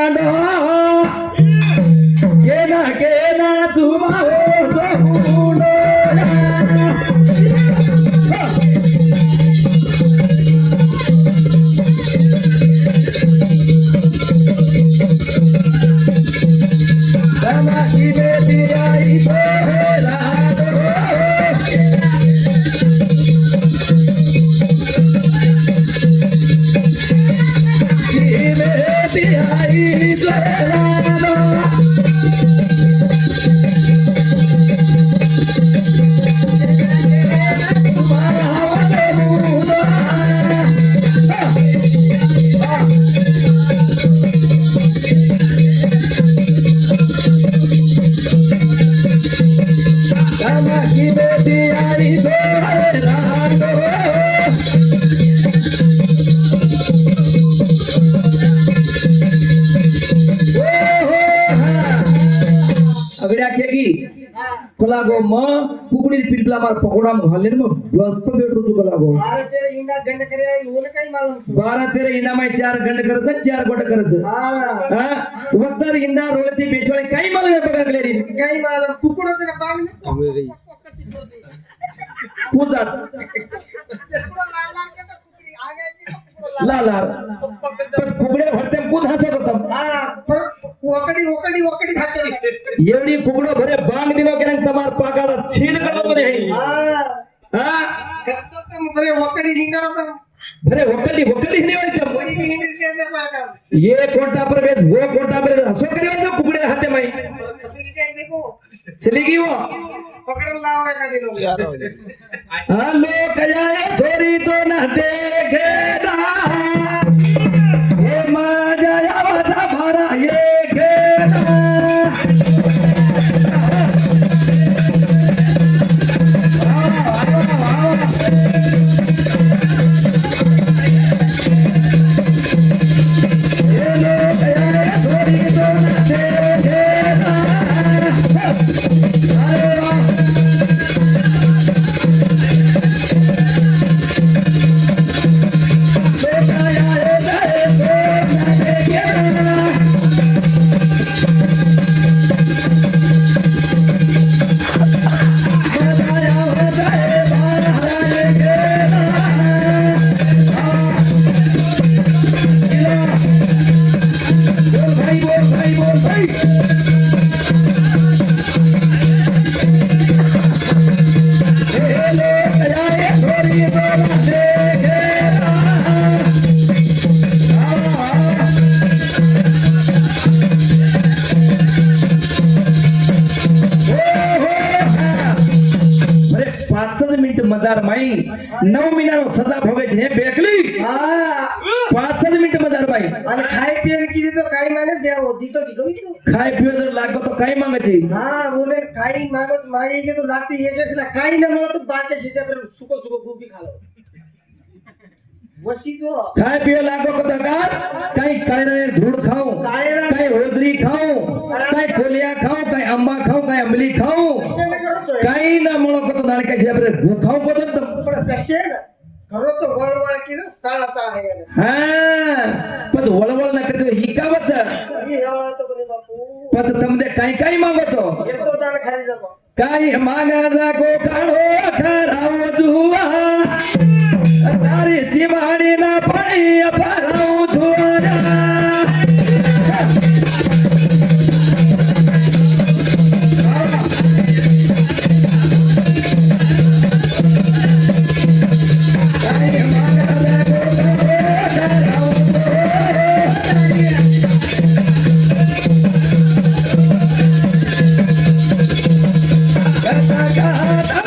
रांडो केना केना तुमाओ जोडो तमाकी बेटी आई तो रांडो आई तो रांडो तमाकी बेटी आई तो रांडो अगड्या केगी कोलागो म कुकुडी पिलपला मार पकोडाम घालेन म गप्प बेटू तू कोलागो 12 13 इंडा गंड करे ओने काही मालूम 12 13 इंडा माय 4 गंड करत 4 गोट करत हा वक्तर इंडा रोळती बेसोळे काही मालूम बघागले रे काही मालूम कुकुडोचं बाग पूजाच लाला बस कुकडे भरते पूज हसत होता वकडी वकडी वकडी भाषा एवढी कुकडो भरे बांग दिनो केन तमार पागाला छीन करतो रे हा खर्च तर भरे वकडी जिंगडा तर भरे वकडी वकडी नाही होत बडी भी हिंदी से पागा ये कोटा पर बेस वो कोटा पर हसो करे तो कुकडे हाते माई देखो चली गई वो पकड़ लाओ का दिनो हेलो कजाए छोरी तो न देखे ना ये मजा आवता भरा ये केना हेलो कजाए छोरी तो न देखे ना अरे वाह मजार माई 9 मिनिट सजा भोगायची हे बेकली 5 मिनिट मजार बाई आणि खाय पिय किती तो काही मागत द्या होती तो चिकमी तो खाय पिय जर लागतो तो काही मागायची हा बोले काही मागत मागे के तो लागते एकच ला काही न मला तो बाटे शिचा पर सुको सुको गोबी खालो वशी जो खाय पिय लागो कदा का काही काळे धूड खाऊ काही होदरी खाऊ काही कोलिया खाऊ काही आंबा खाऊ काही अंबली खाऊ काही ना मळो कतो नाळकाची आपले गु खाऊ बदत पण कशे ना घरोचं वळवळ की ना साळा आहे हा पण वळवळ ना करते ही का बत ही हेवळा तो कोणी बापू पण तमदे काही मागतो येतो जाण खाली जातो काही मागा जागो काढो खराव जुवा तारी चिमाडी ना पाणी अपराव जुवा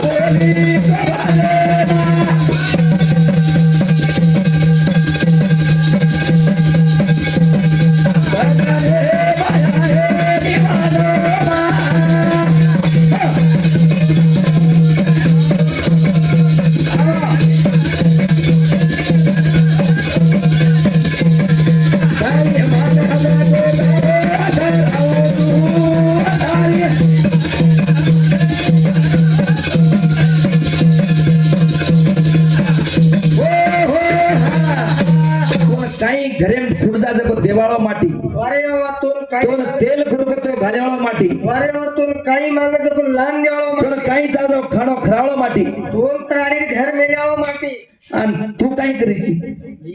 बोले वारेवातून काही तो तेल खुडकतो भाल्यावाळा माटी वारेवातून काही मागायचं पण लहान द्यावं तो काही जातो खाणो खरावळ माटी दोन तारी घर मेल्यावं माटी आणि तू काय करायची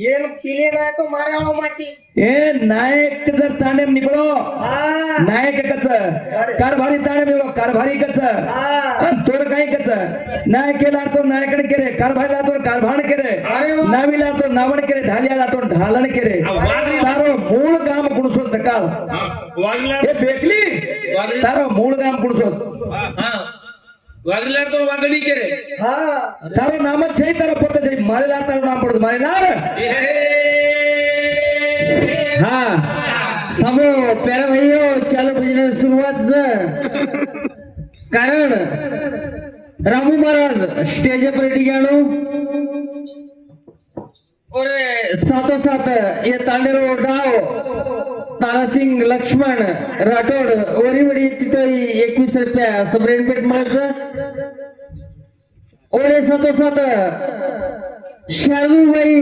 येन पिले नाही तो मार्यावं माटी ए नायक जर ताणे निघलो हा नायक कच कारभारी ताणे निघलो कारभारी कच हा आणि तोर काही कच नायक केला तो नायकडे केरे कारभारीला तो कारभार केरे अरे वा. नावीला तो नावण केरे ढालियाला तो ढालण केरे तारो मूळ काम कुणसो दकाल वागला हे बेकली तारो मूळ काम कुणसो वागला तो वागणी करे हा તારો નામ જ છે તારો પોતે છે મારેલાલ તારું નામ પડતું મારેલાલ हा समो प्यारा भाईयो चालू बिजनेस सुरुवात कारण रामू महाराज स्टेज पर टिकाणो और साथो साथ ये तांडेरो डाव तारासिंग लक्ष्मण राठोड वरी वडी तिथं 21 रुपया सबरेन पेट मिळायचं और ये साथो साथ शालूबाई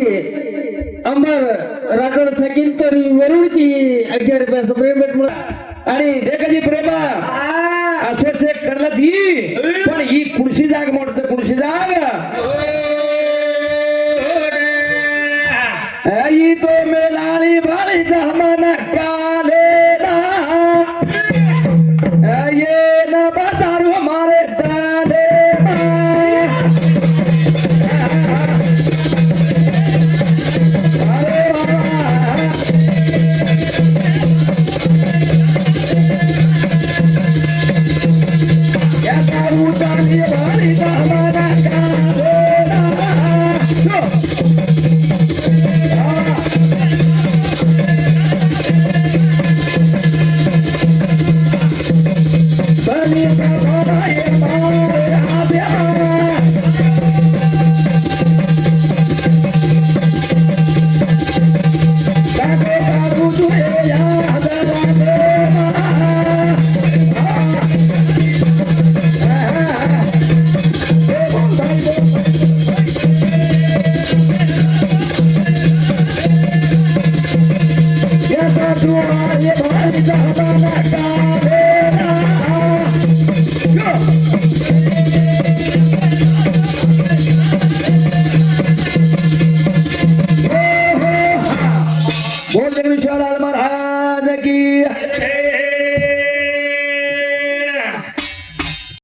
अंबर राठोड सकिन तरी वरून ती 11 रुपया सबरेन पेट मिळायचं आणि देखाजी प्रेमा असे कडलाच ही पण ही कुर्शी जाग मोडचं कुर्शी जाग आई तो मेलाली भाळीचा मन का